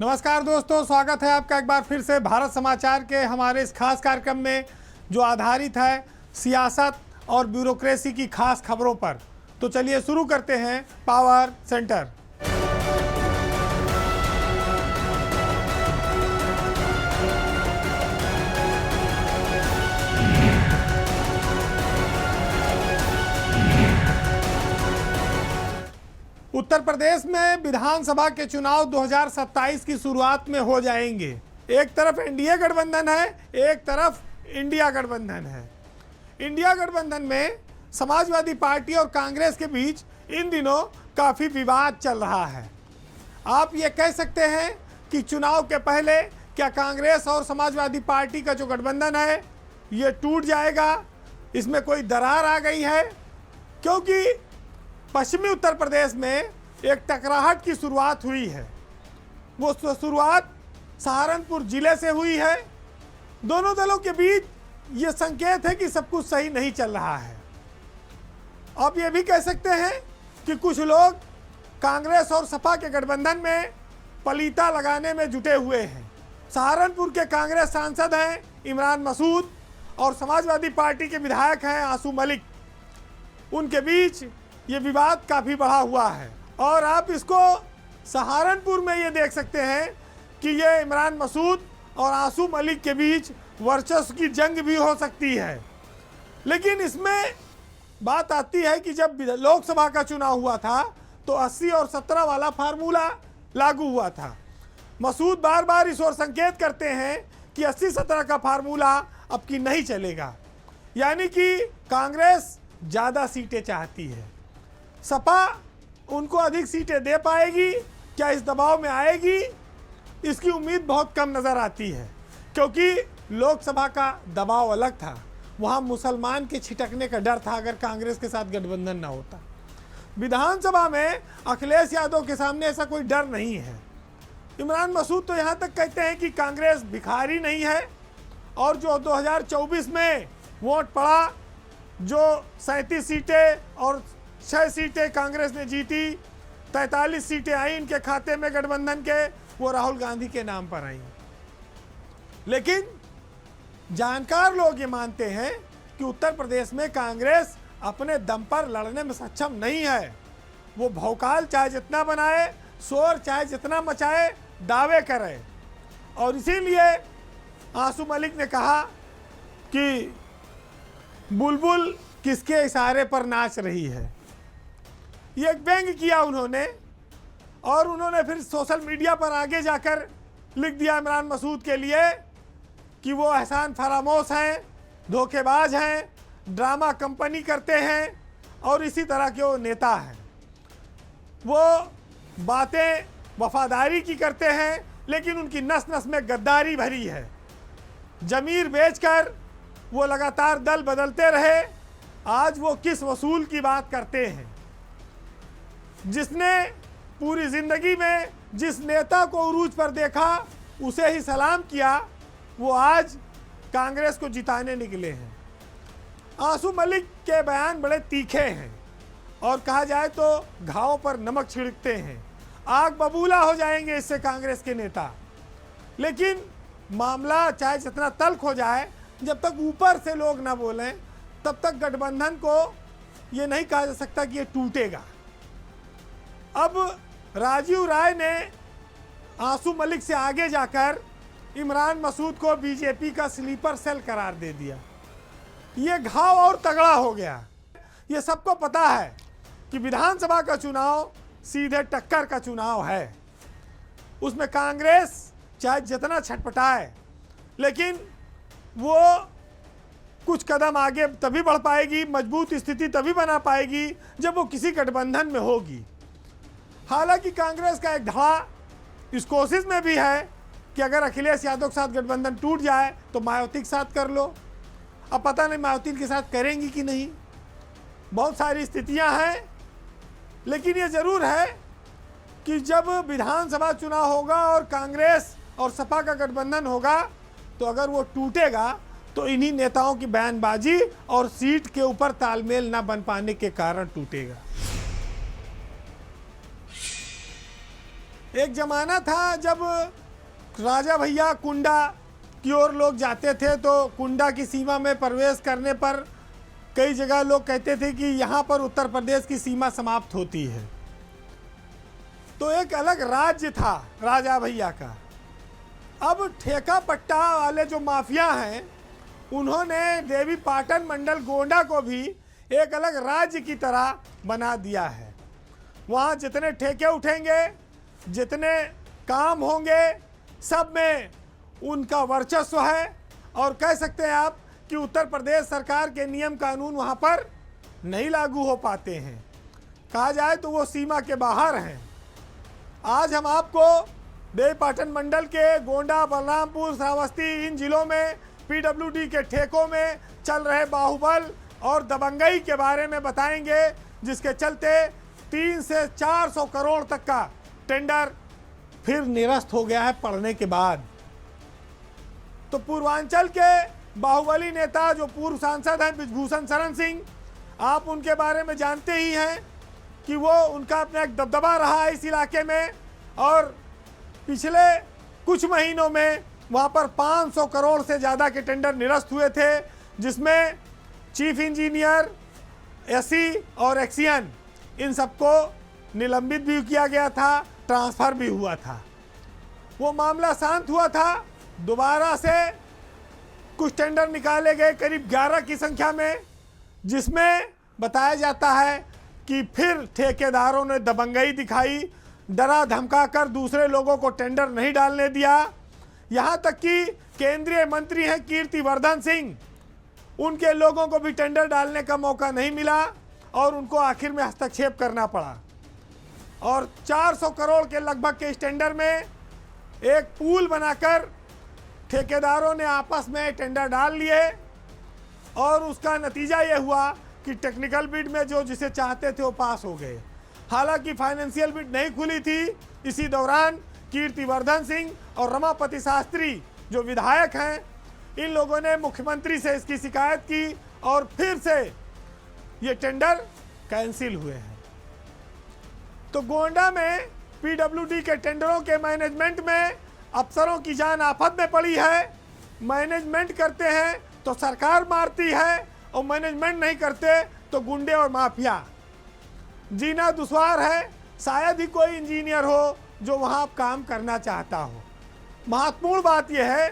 नमस्कार दोस्तों, स्वागत है आपका एक बार फिर से भारत समाचार के हमारे इस खास कार्यक्रम में जो आधारित है सियासत और ब्यूरोक्रेसी की खास खबरों पर। तो चलिए शुरू करते हैं पावर सेंटर। उत्तर प्रदेश में विधानसभा के चुनाव 2027 की शुरुआत में हो जाएंगे। एक तरफ एनडीए गठबंधन है, एक तरफ इंडिया गठबंधन है। इंडिया गठबंधन में समाजवादी पार्टी और कांग्रेस के बीच इन दिनों काफ़ी विवाद चल रहा है। आप ये कह सकते हैं कि चुनाव के पहले क्या कांग्रेस और समाजवादी पार्टी का जो गठबंधन है ये टूट जाएगा, इसमें कोई दरार आ गई है, क्योंकि पश्चिमी उत्तर प्रदेश में एक टकराहट की शुरुआत हुई है। वो शुरुआत सहारनपुर जिले से हुई है। दोनों दलों के बीच ये संकेत है कि सब कुछ सही नहीं चल रहा है। आप ये भी कह सकते हैं कि कुछ लोग कांग्रेस और सपा के गठबंधन में पलीता लगाने में जुटे हुए हैं। सहारनपुर के कांग्रेस सांसद हैं इमरान मसूद और समाजवादी पार्टी के विधायक हैं आंसू मलिक। उनके बीच ये विवाद काफ़ी बढ़ा हुआ है और आप इसको सहारनपुर में ये देख सकते हैं कि ये इमरान मसूद और आंसू मलिक के बीच वर्चस्व की जंग भी हो सकती है। लेकिन इसमें बात आती है कि जब लोकसभा का चुनाव हुआ था तो 80 और 17 वाला फार्मूला लागू हुआ था। मसूद बार बार इस ओर संकेत करते हैं कि 80-17 का फार्मूला अब की नहीं चलेगा, यानी कि कांग्रेस ज़्यादा सीटें चाहती है। सपा उनको अधिक सीटें दे पाएगी, क्या इस दबाव में आएगी, इसकी उम्मीद बहुत कम नज़र आती है, क्योंकि लोकसभा का दबाव अलग था। वहाँ मुसलमान के छिटकने का डर था अगर कांग्रेस के साथ गठबंधन ना होता। विधानसभा में अखिलेश यादव के सामने ऐसा कोई डर नहीं है। इमरान मसूद तो यहाँ तक कहते हैं कि कांग्रेस भिखारी नहीं है और जो 2024 में वोट पड़ा, जो 37 सीटें और 6 सीटें कांग्रेस ने जीती, 43 सीटें आई इनके खाते में गठबंधन के, वो राहुल गांधी के नाम पर आई। लेकिन जानकार लोग ये मानते हैं कि उत्तर प्रदेश में कांग्रेस अपने दम पर लड़ने में सक्षम नहीं है। वो भौकाल चाहे जितना बनाए, शोर चाहे जितना मचाए, दावे करे। और इसीलिए आंसू मलिक ने कहा कि बुलबुल किसके इशारे पर नाच रही है। ये एक व्यंग किया उन्होंने और उन्होंने फिर सोशल मीडिया पर आगे जाकर लिख दिया इमरान मसूद के लिए कि वो एहसान फरामोश हैं, धोखेबाज हैं, ड्रामा कंपनी करते हैं और इसी तरह के वो नेता हैं। वो बातें वफादारी की करते हैं लेकिन उनकी नस नस में गद्दारी भरी है। जमीर बेचकर वो लगातार दल बदलते रहे। आज वो किस वसूल की बात करते हैं? जिसने पूरी जिंदगी में जिस नेता को उरूज पर देखा उसे ही सलाम किया, वो आज कांग्रेस को जिताने निकले हैं। आंसू मलिक के बयान बड़े तीखे हैं और कहा जाए तो घावों पर नमक छिड़कते हैं। आग बबूला हो जाएंगे इससे कांग्रेस के नेता। लेकिन मामला चाहे जितना तल्ख हो जाए, जब तक ऊपर से लोग ना बोलें तब तक गठबंधन को ये नहीं कहा जा सकता कि ये टूटेगा। अब राजीव राय ने आंसू मलिक से आगे जाकर इमरान मसूद को बीजेपी का स्लीपर सेल करार दे दिया। ये घाव और तगड़ा हो गया। ये सबको पता है कि विधानसभा का चुनाव सीधे टक्कर का चुनाव है। उसमें कांग्रेस चाहे जितना छटपटाए, लेकिन वो कुछ कदम आगे तभी बढ़ पाएगी, मजबूत स्थिति तभी बना पाएगी जब वो किसी गठबंधन में होगी। हालांकि कांग्रेस का एक धड़ा इस कोशिश में भी है कि अगर अखिलेश यादव के साथ गठबंधन टूट जाए तो मायावती के साथ कर लो। अब पता नहीं मायावती के साथ करेंगी कि नहीं, बहुत सारी स्थितियां हैं। लेकिन ये ज़रूर है कि जब विधानसभा चुनाव होगा और कांग्रेस और सपा का गठबंधन होगा तो अगर वो टूटेगा तो इन्हीं नेताओं की बयानबाजी और सीट के ऊपर तालमेल न बन पाने के कारण टूटेगा। एक जमाना था जब राजा भैया कुंडा की ओर लोग जाते थे तो कुंडा की सीमा में प्रवेश करने पर कई जगह लोग कहते थे कि यहाँ पर उत्तर प्रदेश की सीमा समाप्त होती है। तो एक अलग राज्य था राजा भैया का। अब ठेका पट्टा वाले जो माफिया हैं उन्होंने देवी पाटन मंडल गोंडा को भी एक अलग राज्य की तरह बना दिया है। वहाँ जितने ठेके उठेंगे, जितने काम होंगे, सब में उनका वर्चस्व है और कह सकते हैं आप कि उत्तर प्रदेश सरकार के नियम कानून वहाँ पर नहीं लागू हो पाते हैं। कहा जाए तो वो सीमा के बाहर हैं। आज हम आपको देवी पाटन मंडल के गोंडा, बलरामपुर, श्रावस्ती इन जिलों में पीडब्ल्यूडी के ठेकों में चल रहे बाहुबल और दबंगई के बारे में बताएंगे, जिसके चलते 300 से 400 करोड़ तक का टेंडर फिर निरस्त हो गया है पड़ने के बाद। तो पूर्वांचल के बाहुबली नेता जो पूर्व सांसद हैं ब्रिजभूषण शरण सिंह, आप उनके बारे में जानते ही हैं कि वो उनका अपना एक दबदबा रहा है इस इलाके में और पिछले कुछ महीनों में वहाँ पर 500 करोड़ से ज़्यादा के टेंडर निरस्त हुए थे, जिसमें चीफ इंजीनियर, एसई और एक्सियन इन सबको निलंबित भी किया गया था, ट्रांसफ़र भी हुआ था। वो मामला शांत हुआ था। दोबारा से कुछ टेंडर निकाले गए करीब 11 की संख्या में, जिसमें बताया जाता है कि फिर ठेकेदारों ने दबंगई दिखाई, डरा धमका कर दूसरे लोगों को टेंडर नहीं डालने दिया। यहाँ तक कि केंद्रीय मंत्री हैं कीर्तिवर्धन सिंह, उनके लोगों को भी टेंडर डालने का मौका नहीं मिला और उनको आखिर में हस्तक्षेप करना पड़ा। और 400 करोड़ के लगभग के इस टेंडर में एक पूल बनाकर ठेकेदारों ने आपस में टेंडर डाल लिए और उसका नतीजा ये हुआ कि टेक्निकल बिड में जो जिसे चाहते थे वो पास हो गए। हालांकि फाइनेंशियल बिड नहीं खुली थी। इसी दौरान कीर्तिवर्धन सिंह और रमापति शास्त्री जो विधायक हैं, इन लोगों ने मुख्यमंत्री से इसकी शिकायत की और फिर से ये टेंडर कैंसिल हुए हैं। तो गोंडा में पीडब्ल्यूडी के टेंडरों के मैनेजमेंट में अफसरों की जान आफत में पड़ी है। मैनेजमेंट करते हैं तो सरकार मारती है और मैनेजमेंट नहीं करते तो गुंडे और माफिया। जीना दुश्वार है। शायद ही कोई इंजीनियर हो जो वहाँ काम करना चाहता हो। महत्वपूर्ण बात यह है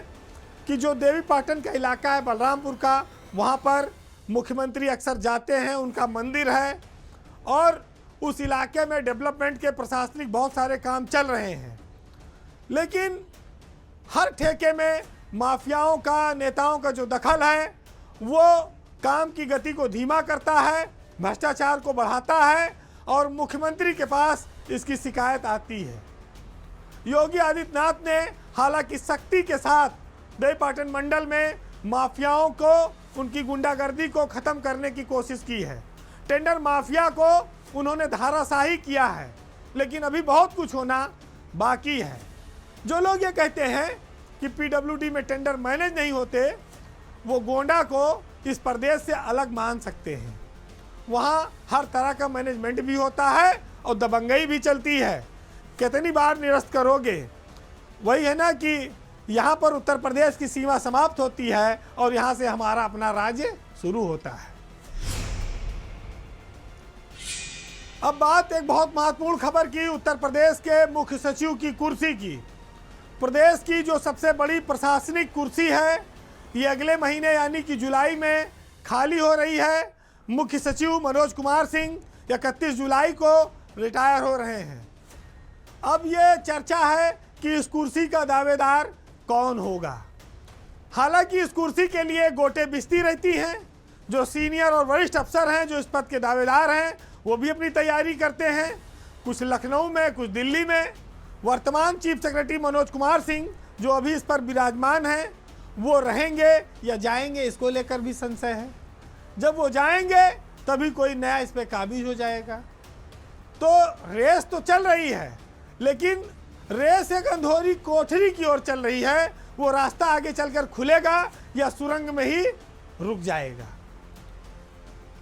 कि जो देवी पाटन का इलाका है बलरामपुर का, वहाँ पर मुख्यमंत्री अक्सर जाते हैं, उनका मंदिर है और उस इलाके में डेवलपमेंट के प्रशासनिक बहुत सारे काम चल रहे हैं। लेकिन हर ठेके में माफियाओं का, नेताओं का जो दखल है वो काम की गति को धीमा करता है, भ्रष्टाचार को बढ़ाता है और मुख्यमंत्री के पास इसकी शिकायत आती है। योगी आदित्यनाथ ने हालांकि सख्ती के साथ देवी पाटन मंडल में माफियाओं को, उनकी गुंडागर्दी को ख़त्म करने की कोशिश की है। टेंडर माफिया को उन्होंने धाराशाही किया है, लेकिन अभी बहुत कुछ होना बाकी है। जो लोग ये कहते हैं कि पीडब्ल्यूडी में टेंडर मैनेज नहीं होते, वो गोंडा को इस प्रदेश से अलग मान सकते हैं। वहाँ हर तरह का मैनेजमेंट भी होता है और दबंगई भी चलती है। कितनी बार निरस्त करोगे? वही है ना कि यहाँ पर उत्तर प्रदेश की सीमा समाप्त होती है और यहाँ से हमारा अपना राज्य शुरू होता है। अब बात एक बहुत महत्वपूर्ण खबर की, उत्तर प्रदेश के मुख्य सचिव की कुर्सी की। प्रदेश की जो सबसे बड़ी प्रशासनिक कुर्सी है, ये अगले महीने यानी कि जुलाई में खाली हो रही है। मुख्य सचिव मनोज कुमार सिंह 31 जुलाई को रिटायर हो रहे हैं। अब ये चर्चा है कि इस कुर्सी का दावेदार कौन होगा। हालांकि इस कुर्सी के लिए गोटे बिस्ती रहती हैं। जो सीनियर और वरिष्ठ अफसर हैं जो इस पद के दावेदार हैं, वो भी अपनी तैयारी करते हैं, कुछ लखनऊ में, कुछ दिल्ली में। वर्तमान चीफ सेक्रेटरी मनोज कुमार सिंह जो अभी इस पर विराजमान हैं, वो रहेंगे या जाएंगे, इसको लेकर भी संशय है। जब वो जाएंगे तभी कोई नया इस पर काबिज हो जाएगा। तो रेस तो चल रही है, लेकिन रेस एक अंधेरी कोठरी की ओर चल रही है। वो रास्ता आगे चलकर खुलेगा या सुरंग में ही रुक जाएगा।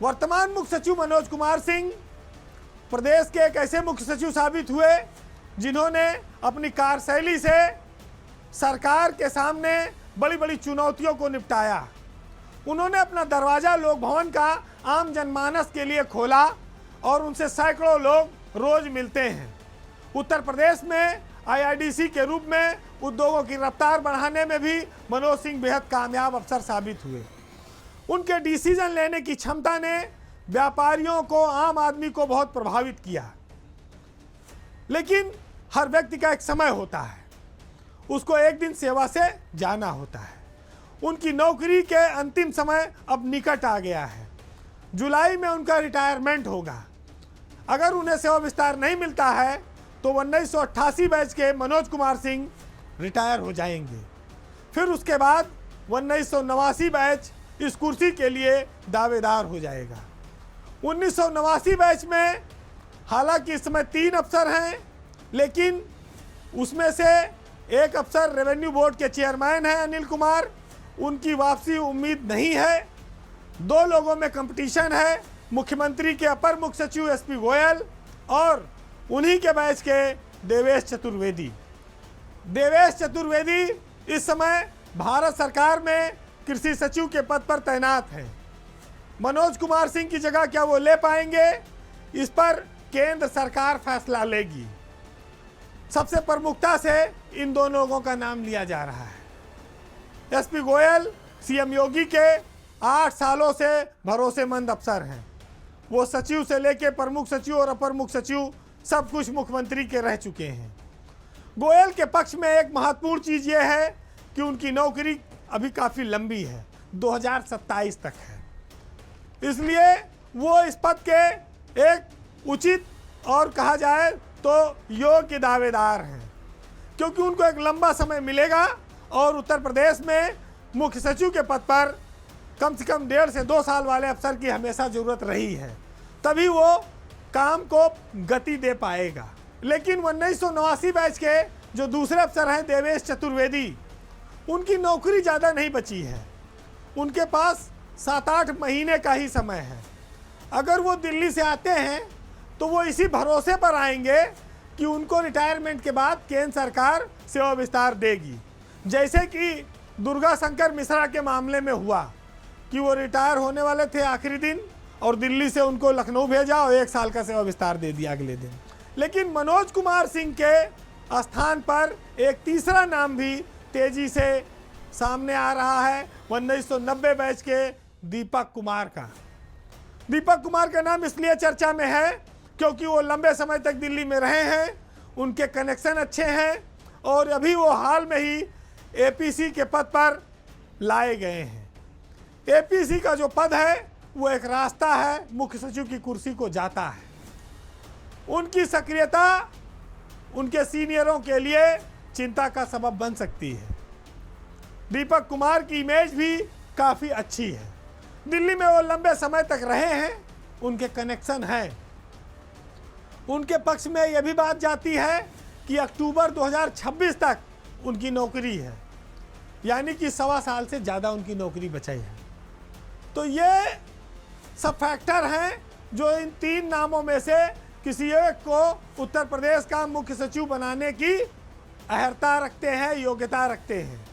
वर्तमान मुख्य सचिव मनोज कुमार सिंह प्रदेश के एक ऐसे मुख्य सचिव साबित हुए जिन्होंने अपनी कार्यशैली से सरकार के सामने बड़ी बड़ी चुनौतियों को निपटाया। उन्होंने अपना दरवाज़ा लोक भवन का आम जनमानस के लिए खोला और उनसे सैकड़ों लोग रोज मिलते हैं। उत्तर प्रदेश में आईआरडीसी के रूप में उद्योगों की रफ्तार बढ़ाने में भी मनोज सिंह बेहद कामयाब अफसर साबित हुए। उनके डिसीजन लेने की क्षमता ने व्यापारियों को, आम आदमी को बहुत प्रभावित किया। लेकिन हर व्यक्ति का एक समय होता है, उसको एक दिन सेवा से जाना होता है। उनकी नौकरी के अंतिम समय अब निकट आ गया है। जुलाई में उनका रिटायरमेंट होगा। अगर उन्हें सेवा विस्तार नहीं मिलता है तो 1988 बैच के मनोज कुमार सिंह रिटायर हो जाएंगे। फिर उसके बाद 1989 बैच इस कुर्सी के लिए दावेदार हो जाएगा। 1989 बैच में हालांकि इस समय 3 अफसर हैं, लेकिन उसमें से एक अफसर रेवेन्यू बोर्ड के चेयरमैन हैं अनिल कुमार, उनकी वापसी उम्मीद नहीं है। 2 लोगों में कंपटीशन है, मुख्यमंत्री के अपर मुख्य सचिव एसपी गोयल और उन्हीं के बैच के देवेश चतुर्वेदी। देवेश चतुर्वेदी इस समय भारत सरकार में कृषि सचिव के पद पर तैनात हैं। मनोज कुमार सिंह की जगह क्या वो ले पाएंगे, इस पर केंद्र सरकार फैसला लेगी। सबसे प्रमुखता से इन दोनों लोगों का नाम लिया जा रहा है। एसपी गोयल सीएम योगी के 8 सालों से भरोसेमंद अफसर हैं। वो सचिव से लेकर प्रमुख सचिव और अपर मुख्य सचिव सब कुछ मुख्यमंत्री के रह चुके हैं। गोयल के पक्ष में एक महत्वपूर्ण चीज़ ये है कि उनकी नौकरी अभी काफ़ी लंबी है, 2027 तक है। इसलिए वो इस पद के एक उचित और कहा जाए तो योग्य दावेदार हैं, क्योंकि उनको एक लंबा समय मिलेगा और उत्तर प्रदेश में मुख्य सचिव के पद पर कम से कम 1.5 से 2 साल वाले अफसर की हमेशा ज़रूरत रही है, तभी वो काम को गति दे पाएगा। लेकिन 1989 बैच के जो दूसरे अफसर हैं देवेश चतुर्वेदी, उनकी नौकरी ज़्यादा नहीं बची है। उनके पास 7-8 महीने का ही समय है। अगर वो दिल्ली से आते हैं तो वो इसी भरोसे पर आएंगे कि उनको रिटायरमेंट के बाद केंद्र सरकार सेवा विस्तार देगी, जैसे कि दुर्गा शंकर मिश्रा के मामले में हुआ कि वो रिटायर होने वाले थे आखिरी दिन और दिल्ली से उनको लखनऊ भेजा और 1 साल का सेवा विस्तार दे दिया अगले दिन। लेकिन मनोज कुमार सिंह के स्थान पर एक तीसरा नाम भी तेजी से सामने आ रहा है, 1990 बैच के दीपक कुमार का। दीपक कुमार का नाम इसलिए चर्चा में है क्योंकि वो लंबे समय तक दिल्ली में रहे हैं, उनके कनेक्शन अच्छे हैं और अभी वो हाल में ही एपीसी के पद पर लाए गए हैं। एपीसी का जो पद है वो एक रास्ता है, मुख्य सचिव की कुर्सी को जाता है। उनकी सक्रियता उनके सीनियरों के लिए चिंता का सबब बन सकती है। दीपक कुमार की इमेज भी काफ़ी अच्छी है, दिल्ली में वो लंबे समय तक रहे हैं, उनके कनेक्शन हैं। उनके पक्ष में यह भी बात जाती है कि अक्टूबर 2026 तक उनकी नौकरी है, यानी कि 1.25 साल से ज़्यादा उनकी नौकरी बचाई है। तो ये सब फैक्टर हैं जो इन 3 नामों में से किसी एक को उत्तर प्रदेश का मुख्य सचिव बनाने की अहर्ता रखते हैं, योग्यता रखते हैं।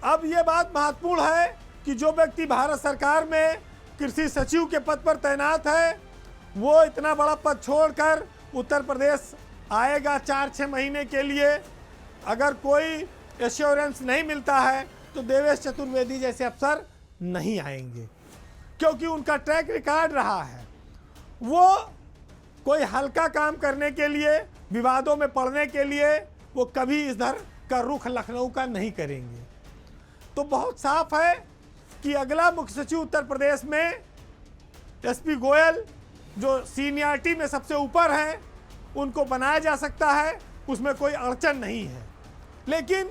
अब ये बात महत्वपूर्ण है कि जो व्यक्ति भारत सरकार में कृषि सचिव के पद पर तैनात है, वो इतना बड़ा पद छोड़कर उत्तर प्रदेश आएगा 4-6 महीने के लिए। अगर कोई एश्योरेंस नहीं मिलता है तो देवेश चतुर्वेदी जैसे अफसर नहीं आएंगे, क्योंकि उनका ट्रैक रिकॉर्ड रहा है। वो कोई हल्का काम करने के लिए, विवादों में पड़ने के लिए वो कभी इधर का रुख लखनऊ का नहीं करेंगे। तो बहुत साफ है कि अगला मुख्य सचिव उत्तर प्रदेश में एसपी गोयल, जो सीनियरिटी में सबसे ऊपर हैं, उनको बनाया जा सकता है, उसमें कोई अड़चन नहीं है। लेकिन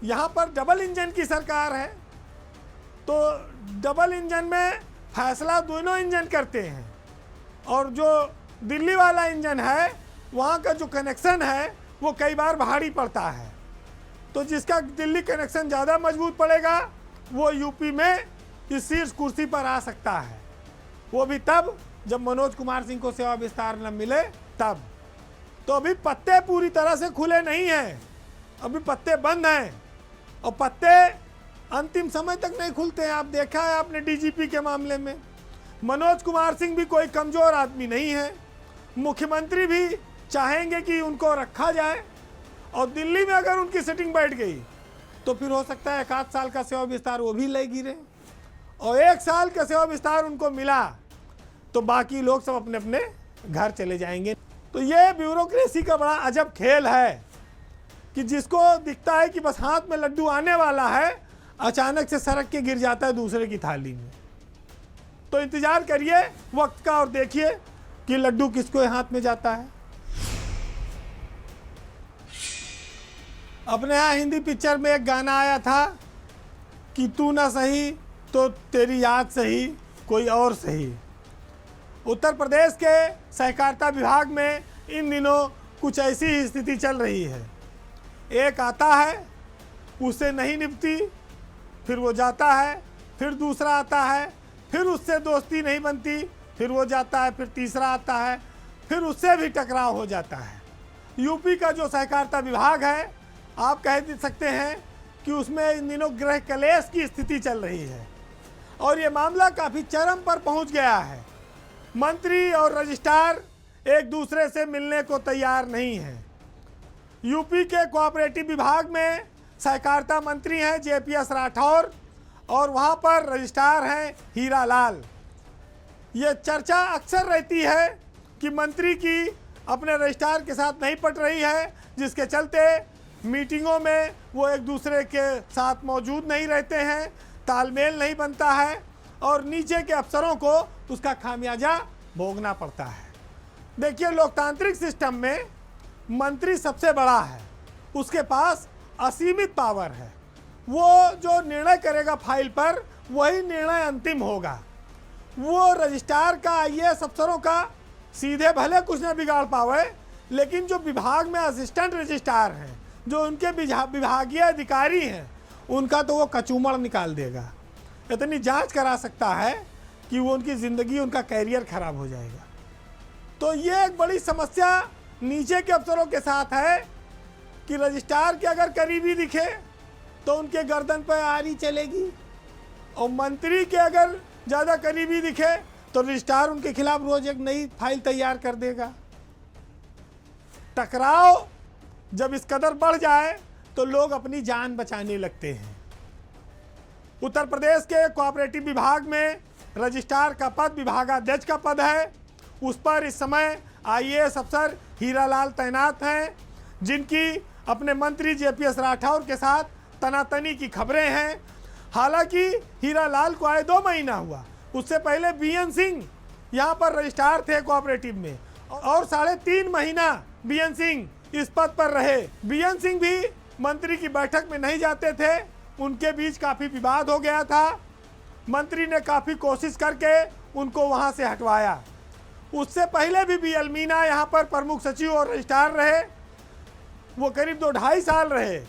यहाँ पर डबल इंजन की सरकार है, तो डबल इंजन में फैसला दोनों इंजन करते हैं, और जो दिल्ली वाला इंजन है वहाँ का जो कनेक्शन है वो कई बार भारी पड़ता है। तो जिसका दिल्ली कनेक्शन ज़्यादा मजबूत पड़ेगा वो यूपी में इस शीर्ष कुर्सी पर आ सकता है, वो भी तब जब मनोज कुमार सिंह को सेवा विस्तार न मिले तब। तो अभी पत्ते पूरी तरह से खुले नहीं हैं, अभी पत्ते बंद हैं और पत्ते अंतिम समय तक नहीं खुलते हैं। आप देखा है आपने डीजीपी के मामले में, मनोज कुमार सिंह भी कोई कमजोर आदमी नहीं है। मुख्यमंत्री भी चाहेंगे कि उनको रखा जाए और दिल्ली में अगर उनकी सिटिंग बैठ गई तो फिर हो सकता है 1 साल का सेवा विस्तार वो भी ले गिरे, और 1 साल का सेवा विस्तार उनको मिला तो बाकी लोग सब अपने अपने घर चले जाएंगे। तो ये ब्यूरोक्रेसी का बड़ा अजब खेल है कि जिसको दिखता है कि बस हाथ में लड्डू आने वाला है, अचानक से सरक के गिर जाता है दूसरे की थाली में। तो इंतजार करिए वक्त का और देखिए कि लड्डू किसको हाथ में जाता है। अपने यहाँ हिंदी पिक्चर में एक गाना आया था कि तू ना सही तो तेरी याद सही कोई और सही। उत्तर प्रदेश के सहकारिता विभाग में इन दिनों कुछ ऐसी ही स्थिति चल रही है। एक आता है, उससे नहीं निपटी, फिर वो जाता है, फिर दूसरा आता है, फिर उससे दोस्ती नहीं बनती, फिर वो जाता है, फिर तीसरा आता है, फिर उससे भी टकराव हो जाता है। यूपी का जो सहकारिता विभाग है, आप कह सकते हैं कि उसमें इन दिनों गृह कलेश की स्थिति चल रही है और ये मामला काफ़ी चरम पर पहुंच गया है। मंत्री और रजिस्ट्रार एक दूसरे से मिलने को तैयार नहीं हैं। यूपी के कोऑपरेटिव विभाग में सहकारिता मंत्री हैं जेपीएस राठौर और वहाँ पर रजिस्ट्रार हैं हीरा लाल। ये चर्चा अक्सर रहती है कि मंत्री की अपने रजिस्ट्रार के साथ नहीं पट रही है, जिसके चलते मीटिंगों में वो एक दूसरे के साथ मौजूद नहीं रहते हैं, तालमेल नहीं बनता है और नीचे के अफसरों को उसका खामियाजा भोगना पड़ता है। देखिए, लोकतांत्रिक सिस्टम में मंत्री सबसे बड़ा है, उसके पास असीमित पावर है। वो जो निर्णय करेगा फाइल पर वही निर्णय अंतिम होगा। वो रजिस्ट्रार का आईएएस अफसरों का सीधे भले कुछ न बिगाड़ पावे, लेकिन जो विभाग में असिस्टेंट रजिस्ट्रार हैं, जो उनके विभागीय अधिकारी हैं, उनका तो वो कचूमड़ निकाल देगा। इतनी जांच करा सकता है कि वो उनकी ज़िंदगी, उनका कैरियर खराब हो जाएगा। तो ये एक बड़ी समस्या नीचे के अफसरों के साथ है कि रजिस्ट्रार के अगर करीबी दिखे तो उनके गर्दन पर आरी चलेगी और मंत्री के अगर ज़्यादा करीबी दिखे तो रजिस्ट्रार उनके खिलाफ रोज एक नई फाइल तैयार कर देगा। टकराव जब इस कदर बढ़ जाए तो लोग अपनी जान बचाने लगते हैं। उत्तर प्रदेश के कोऑपरेटिव विभाग में रजिस्ट्रार का पद विभागाध्यक्ष का पद है। उस पर इस समय आईएएस अफसर हीरा लाल तैनात हैं, जिनकी अपने मंत्री जेपीएस राठौर के साथ तनातनी की खबरें हैं। हालांकि हीरा लाल को आए 2 महीना हुआ, उससे पहले बीएन सिंह यहाँ पर रजिस्ट्रार थे कोऑपरेटिव में और 3.5 महीना बीएन सिंह इस पद पर रहे। बीएन सिंह भी मंत्री की बैठक में नहीं जाते थे, उनके बीच काफ़ी विवाद हो गया था। मंत्री ने काफ़ी कोशिश करके उनको वहाँ से हटवाया। उससे पहले भी बीएल मीना यहाँ पर प्रमुख सचिव और रजिस्ट्रार रहे, वो करीब 2-2.5 साल रहे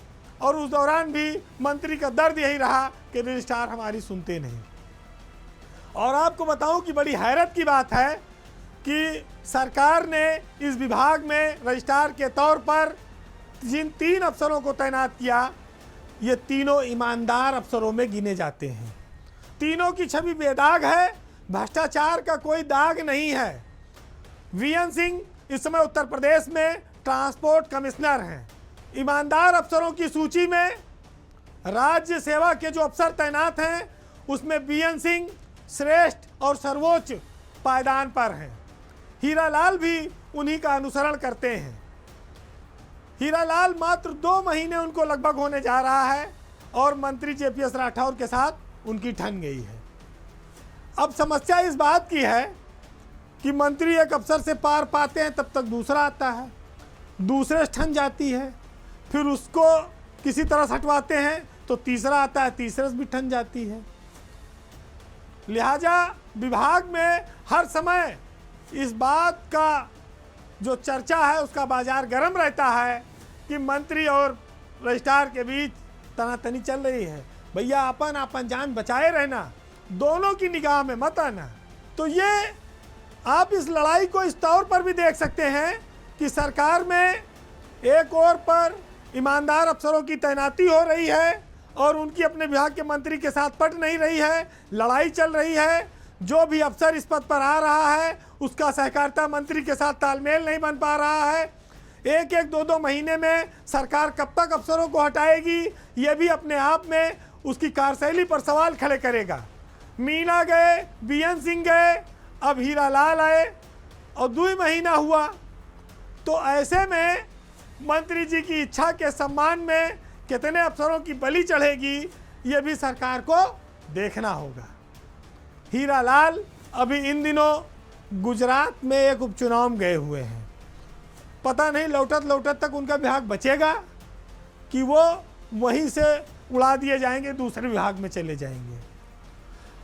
और उस दौरान भी मंत्री का दर्द यही रहा कि रजिस्ट्रार हमारी सुनते नहीं। और आपको बताऊं कि बड़ी हैरत की बात है कि सरकार ने इस विभाग में रजिस्ट्रार के तौर पर जिन 3 अफसरों को तैनात किया, ये तीनों ईमानदार अफसरों में गिने जाते हैं। तीनों की छवि बेदाग है, भ्रष्टाचार का कोई दाग नहीं है। वीएन सिंह इस समय उत्तर प्रदेश में ट्रांसपोर्ट कमिश्नर हैं। ईमानदार अफसरों की सूची में राज्य सेवा के जो अफसर तैनात हैं उसमें बीएन सिंह श्रेष्ठ और सर्वोच्च पायदान पर हैं। हीरा लाल भी उन्हीं का अनुसरण करते हैं। हीरा लाल मात्र 2 महीने उनको लगभग होने जा रहा है और मंत्री जेपीएस राठौर के साथ उनकी ठन गई है। अब समस्या इस बात की है कि मंत्री एक अफसर से पार पाते हैं, तब तक दूसरा आता है, दूसरे से ठन जाती है, फिर उसको किसी तरह से हटवाते हैं तो तीसरा आता है, तीसरे से भी ठन जाती है। लिहाजा विभाग में हर समय इस बात का जो चर्चा है उसका बाजार गर्म रहता है कि मंत्री और रजिस्ट्रार के बीच तनातनी चल रही है। भैया अपन जान बचाए रहना, दोनों की निगाह में मत आना। तो ये आप इस लड़ाई को इस तौर पर भी देख सकते हैं कि सरकार में एक ओर पर ईमानदार अफसरों की तैनाती हो रही है और उनकी अपने विभाग के मंत्री के साथ पट नहीं रही है, लड़ाई चल रही है। जो भी अफसर इस पद पर आ रहा है उसका सहकारिता मंत्री के साथ तालमेल नहीं बन पा रहा है। एक एक दो महीने में सरकार कब तक अफसरों को हटाएगी, ये भी अपने आप में उसकी कार्यशैली पर सवाल खड़े करेगा। मीना गए, बीएन सिंह गए, अब हीरा लाल आए और 2 महीना हुआ, तो ऐसे में मंत्री जी की इच्छा के सम्मान में कितने अफसरों की बलि चढ़ेगी, ये भी सरकार को देखना होगा। हीरा लाल अभी इन दिनों गुजरात में एक उपचुनाव गए हुए हैं। पता नहीं लौटत लौटत तक उनका विभाग बचेगा कि वो वहीं से उड़ा दिए जाएंगे, दूसरे विभाग में चले जाएंगे।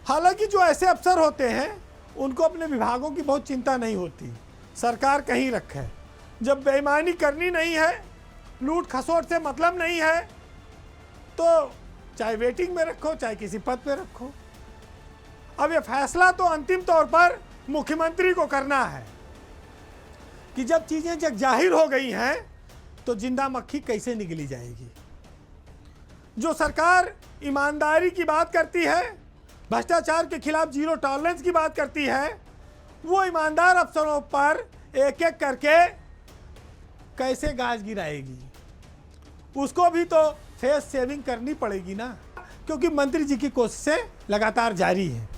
हालांकि जो ऐसे अफसर होते हैं उनको अपने विभागों की बहुत चिंता नहीं होती, सरकार कहीं रखे। जब बेईमानी करनी नहीं है, लूट खसोट से मतलब नहीं है, तो चाहे वेटिंग में रखो चाहे किसी पद पे रखो। अब ये फैसला तो अंतिम तौर पर मुख्यमंत्री को करना है कि जब चीजें जग जाहिर हो गई हैं तो जिंदा मक्खी कैसे निकली जाएगी। जो सरकार ईमानदारी की बात करती है, भ्रष्टाचार के खिलाफ जीरो टॉलरेंस की बात करती है, वो ईमानदार अफसरों पर एक एक करके कैसे गाज गिराएगी। उसको भी तो फेस सेविंग करनी पड़ेगी ना, क्योंकि मंत्री जी की कोशिशें लगातार जारी है।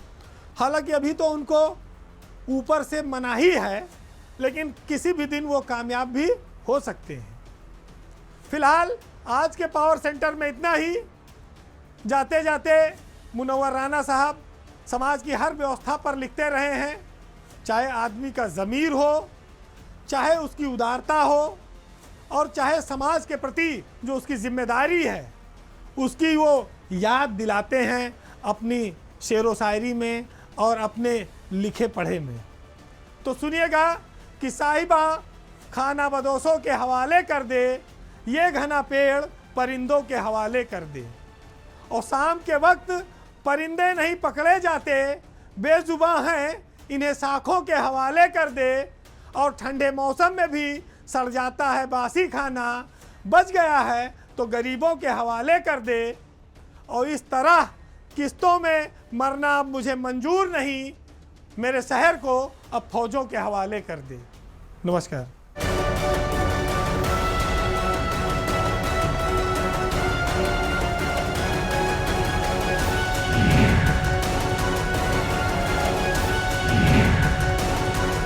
हालांकि अभी तो उनको ऊपर से मनाही है, लेकिन किसी भी दिन वो कामयाब भी हो सकते हैं। फिलहाल आज के पावर सेंटर में इतना ही। जाते जाते मुनव्वर राना साहब समाज की हर व्यवस्था पर लिखते रहे हैं, चाहे आदमी का ज़मीर हो, चाहे उसकी उदारता हो, और चाहे समाज के प्रति जो उसकी जिम्मेदारी है उसकी वो याद दिलाते हैं अपनी शेरो शायरी में और अपने लिखे पढ़े में। तो सुनिएगा कि साहिबा खाना बदोशों के हवाले कर दे, ये घना पेड़ परिंदों के हवाले कर दे। और शाम के वक्त परिंदे नहीं पकड़े जाते, बेजुबां हैं, इन्हें शाखों के हवाले कर दे। और ठंडे मौसम में भी सड़ जाता है बासी खाना, बच गया है तो गरीबों के हवाले कर दे। और इस तरह किस्तों में मरना अब मुझे मंजूर नहीं, मेरे शहर को अब फौजों के हवाले कर दे। नमस्कार।